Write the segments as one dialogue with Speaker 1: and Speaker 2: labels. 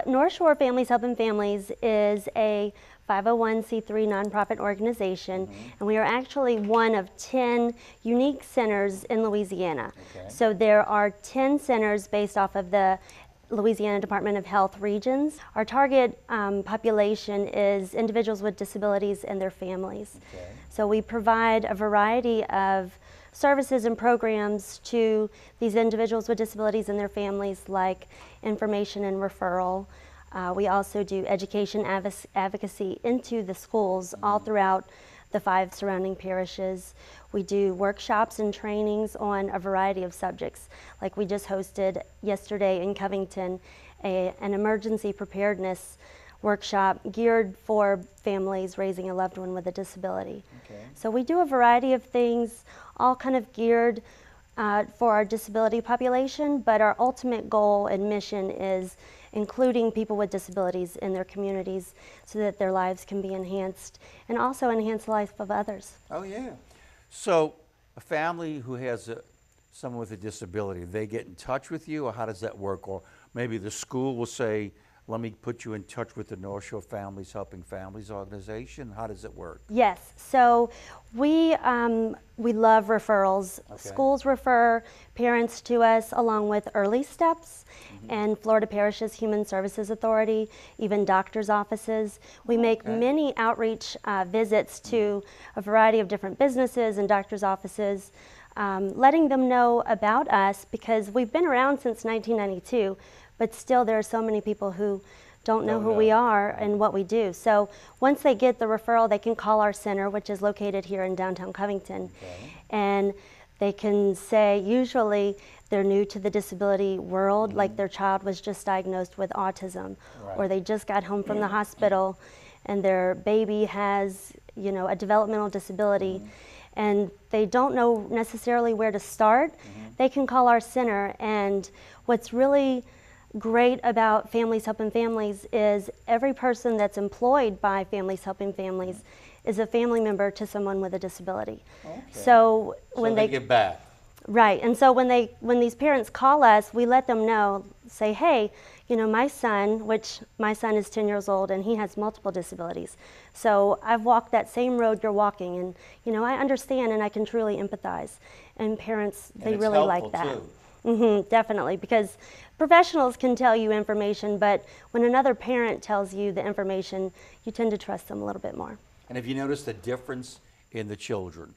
Speaker 1: Northshore Families Helping Families is a 501c3 nonprofit organization, and we are actually one of 10 unique centers in Louisiana.
Speaker 2: Okay.
Speaker 1: So there are 10 centers based off of the Louisiana Department of Health regions. Our target population is individuals with disabilities and their families.
Speaker 2: Okay.
Speaker 1: So we provide a variety of services and programs to these individuals with disabilities and their families, like information and referral. We also do education advocacy into the schools all throughout the 5 surrounding parishes. We do workshops and trainings on a variety of subjects. Like we just hosted yesterday in Covington an emergency preparedness workshop geared for families raising a loved one with a disability.
Speaker 2: Okay.
Speaker 1: So we do a variety of things, all kind of geared for our disability population, but our ultimate goal and mission is including people with disabilities in their communities so that their lives can be enhanced and also enhance the life of others.
Speaker 2: Oh, yeah. So a family who has someone with a disability, they get in touch with you, or how does that work? Or maybe the school will say, let me put you in touch with the Northshore Families Helping Families organization. How does it work?
Speaker 1: Yes, so we love referrals.
Speaker 2: Okay.
Speaker 1: Schools refer parents to us along with Early Steps and Florida Parishes Human Services Authority, even doctors' offices. We make many outreach visits to a variety of different businesses and doctors' offices, letting them know about us, because we've been around since 1992, but still there are so many people who don't know who we are and what we do. So once they get the referral, they can call our center, which is located here in downtown Covington.
Speaker 2: Okay.
Speaker 1: And they can say, usually they're new to the disability world, like their child was just diagnosed with autism, or they just got home from the hospital and their baby has, you know, a developmental disability, and they don't know necessarily where to start. They can call our center, and what's really great about Families Helping Families is every person that's employed by Families Helping Families is a family member to someone with a disability.
Speaker 2: Okay.
Speaker 1: So when
Speaker 2: they give back.
Speaker 1: Right, and so when these parents call us, we let them know, say, hey, you know, my son is 10 years old and he has multiple disabilities. So I've walked that same road you're walking, and you know, I understand and I can truly empathize. And parents, they really like that. Definitely, because professionals can tell you information, but when another parent tells you the information, you tend to trust them a little bit more.
Speaker 2: And have you noticed the difference in the children?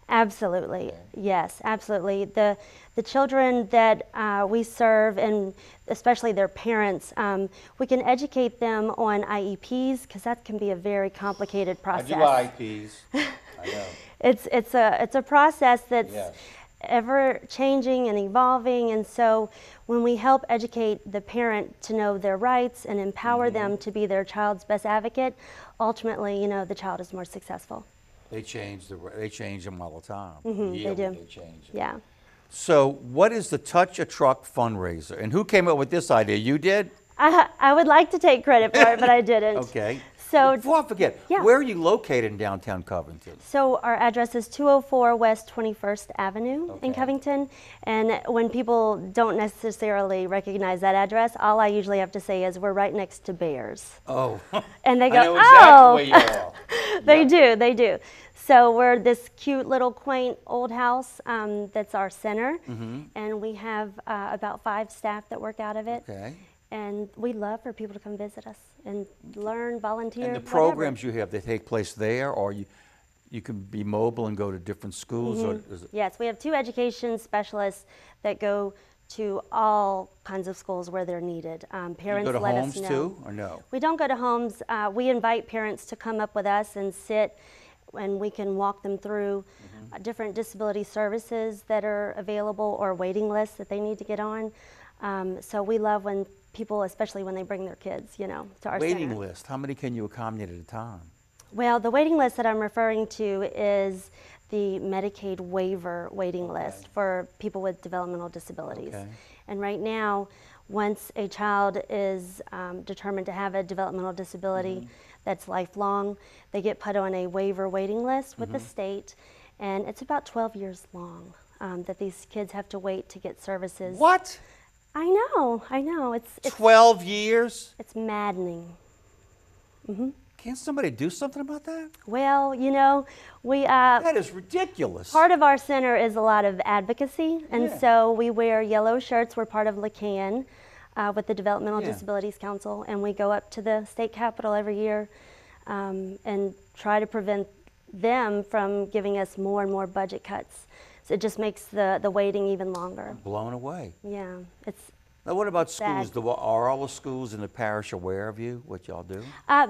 Speaker 1: Absolutely,
Speaker 2: Okay.
Speaker 1: yes, absolutely. The children that we serve, and especially their parents, we can educate them on IEPs, because that can be a very complicated process.
Speaker 2: I do IEPs. I know.
Speaker 1: It's a process that's
Speaker 2: Yes.
Speaker 1: ever changing and evolving, and so when we help educate the parent to know their rights and empower them to be their child's best advocate, ultimately, you know, the child is more successful.
Speaker 2: They change them all the time.
Speaker 1: They do.
Speaker 2: They change them.
Speaker 1: Yeah.
Speaker 2: So what is the Touch a Truck fundraiser? And who came up with this idea? You did?
Speaker 1: I would like to take credit for it, but I didn't.
Speaker 2: Okay.
Speaker 1: So
Speaker 2: Before I forget,
Speaker 1: yeah.
Speaker 2: where are you located in downtown Covington?
Speaker 1: So our address is 204 West 21st Avenue in
Speaker 2: Okay.
Speaker 1: Covington, and when people don't necessarily recognize that address, all I usually have to say is we're right next to Bears.
Speaker 2: Oh.
Speaker 1: And they go,
Speaker 2: I know exactly
Speaker 1: oh!
Speaker 2: where you are.
Speaker 1: They do. So we're this cute little quaint old house that's our center, and we have about 5 staff that work out of it.
Speaker 2: Okay.
Speaker 1: And we love for people to come visit us and learn, volunteer,
Speaker 2: And the
Speaker 1: whatever.
Speaker 2: programs you have, they take place there, or you can be mobile and go to different schools? Or is it?
Speaker 1: Yes, we have 2 education specialists that go to all kinds of schools where they're needed. Parents
Speaker 2: You go to
Speaker 1: let
Speaker 2: homes
Speaker 1: us know.
Speaker 2: too, or no?
Speaker 1: We don't go to homes. We invite parents to come up with us and sit, and we can walk them through different disability services that are available, or waiting lists that they need to get on. So we love when people, especially when they bring their kids, you know, to our
Speaker 2: Waiting
Speaker 1: center.
Speaker 2: list, how many can you accommodate at a time?
Speaker 1: Well, the waiting list that I'm referring to is the Medicaid waiver waiting list for people with developmental disabilities.
Speaker 2: Okay.
Speaker 1: And right now, once a child is determined to have a developmental disability that's lifelong, they get put on a waiver waiting list with the state, and it's about 12 years long that these kids have to wait to get services.
Speaker 2: What?
Speaker 1: I know. It's
Speaker 2: 12 years?
Speaker 1: it's maddening.
Speaker 2: Can't somebody do something about that?
Speaker 1: Well, we
Speaker 2: That is ridiculous.
Speaker 1: part of our center is a lot of advocacy, and
Speaker 2: Yeah.
Speaker 1: so we wear yellow shirts. We're part of LACAN with the Developmental
Speaker 2: Yeah.
Speaker 1: Disabilities Council, and we go up to the state capitol every year and try to prevent them from giving us more and more budget cuts. So it just makes the waiting even longer.
Speaker 2: Blown away.
Speaker 1: Yeah, it's
Speaker 2: Now, what about schools?
Speaker 1: Sad.
Speaker 2: Are all the schools in the parish aware of you, what y'all do?
Speaker 1: I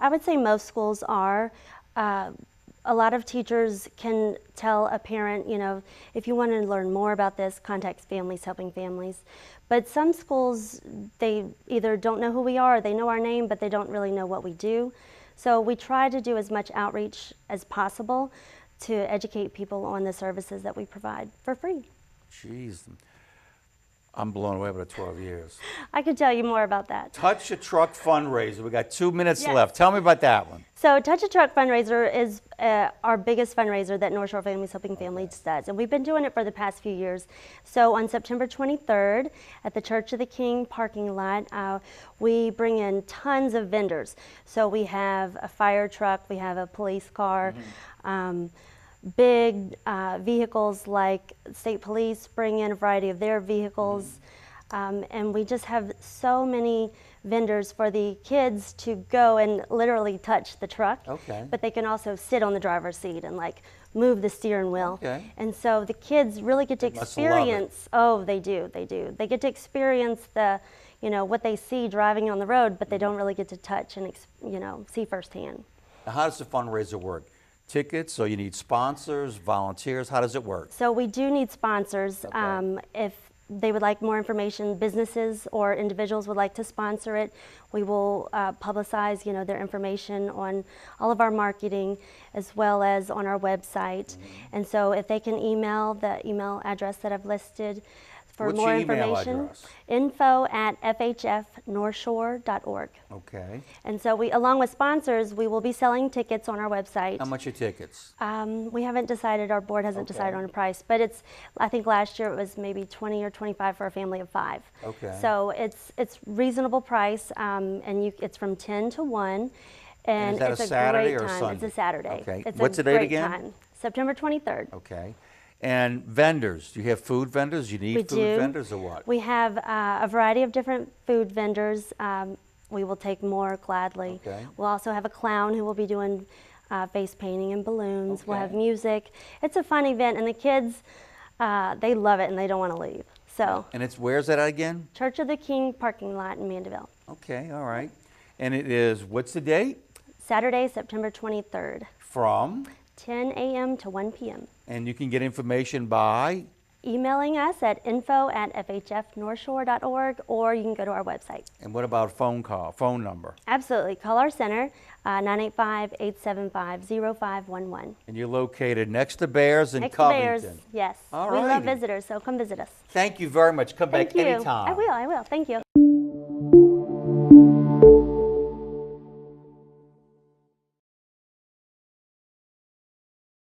Speaker 1: would say most schools are. A lot of teachers can tell a parent, if you want to learn more about this, contact Families Helping Families. But some schools, they either don't know who we are, or they know our name, but they don't really know what we do. So we try to do as much outreach as possible to educate people on the services that we provide for free.
Speaker 2: Jeez, I'm blown away by the 12 years.
Speaker 1: I could tell you more about that.
Speaker 2: Touch a Truck Fundraiser. We got 2 minutes
Speaker 1: Yes.
Speaker 2: left. Tell me about that one.
Speaker 1: So Touch a Truck Fundraiser is our biggest fundraiser that Northshore Families Helping Families does. And we've been doing it for the past few years. So on September 23rd at the Church of the King parking lot, we bring in tons of vendors. So we have a fire truck, we have a police car, big vehicles like state police bring in a variety of their vehicles. And we just have so many vendors for the kids to go and literally touch the truck.
Speaker 2: Okay.
Speaker 1: But they can also sit on the driver's seat and move the steering wheel.
Speaker 2: Okay.
Speaker 1: And so the kids really get to
Speaker 2: must love it.
Speaker 1: experience, oh, they do. They get to experience what they see driving on the road, but they don't really get to touch and, see firsthand.
Speaker 2: Now, how does the fundraiser work? Tickets, so you need sponsors, volunteers, how does it work?
Speaker 1: So we do need sponsors.
Speaker 2: Okay.
Speaker 1: If they would like more information, businesses or individuals would like to sponsor it, we will publicize, their information on all of our marketing as well as on our website. And so if they can email the email address that I've listed for
Speaker 2: What's
Speaker 1: more
Speaker 2: your email
Speaker 1: information,
Speaker 2: address?
Speaker 1: info@fhfnorthshore.org.
Speaker 2: Okay.
Speaker 1: And so along with sponsors, we will be selling tickets on our website.
Speaker 2: How much are tickets?
Speaker 1: We haven't decided, our board hasn't decided on a price, but I think last year it was maybe 20 or 25 for a family of 5.
Speaker 2: Okay.
Speaker 1: So it's reasonable price, and it's from 10 to 1. And
Speaker 2: is that
Speaker 1: it's
Speaker 2: a Saturday
Speaker 1: great
Speaker 2: or a
Speaker 1: time.
Speaker 2: Sunday?
Speaker 1: It's a Saturday.
Speaker 2: Okay.
Speaker 1: It's
Speaker 2: What's
Speaker 1: a
Speaker 2: the date
Speaker 1: great
Speaker 2: again?
Speaker 1: time. September 23rd.
Speaker 2: Okay. And vendors, do you have food vendors? You need
Speaker 1: We
Speaker 2: food
Speaker 1: do.
Speaker 2: vendors or what?
Speaker 1: We have a variety of different food vendors. We will take more gladly.
Speaker 2: Okay.
Speaker 1: We'll also have a clown who will be doing face painting and balloons. We'll have
Speaker 2: Okay.
Speaker 1: music. It's a fun event, and the kids, they love it and they don't want to leave. So,
Speaker 2: And where's that at again?
Speaker 1: Church of the King parking lot in Mandeville.
Speaker 2: Okay, all right. And it is, what's the date?
Speaker 1: Saturday, September 23rd,
Speaker 2: From?
Speaker 1: 10 a.m. to 1 p.m.
Speaker 2: And you can get information by?
Speaker 1: Emailing us at info@fhfnorthshore.org, or you can go to our website.
Speaker 2: And what about phone number?
Speaker 1: Absolutely. Call our center, 985-875-0511.
Speaker 2: And you're located next to Bears in
Speaker 1: Next to
Speaker 2: Covington.
Speaker 1: Bears, yes.
Speaker 2: All
Speaker 1: We love
Speaker 2: righty.
Speaker 1: visitors, so come visit us.
Speaker 2: Thank you very much. Come
Speaker 1: Thank
Speaker 2: back
Speaker 1: you.
Speaker 2: anytime.
Speaker 1: I will. Thank you.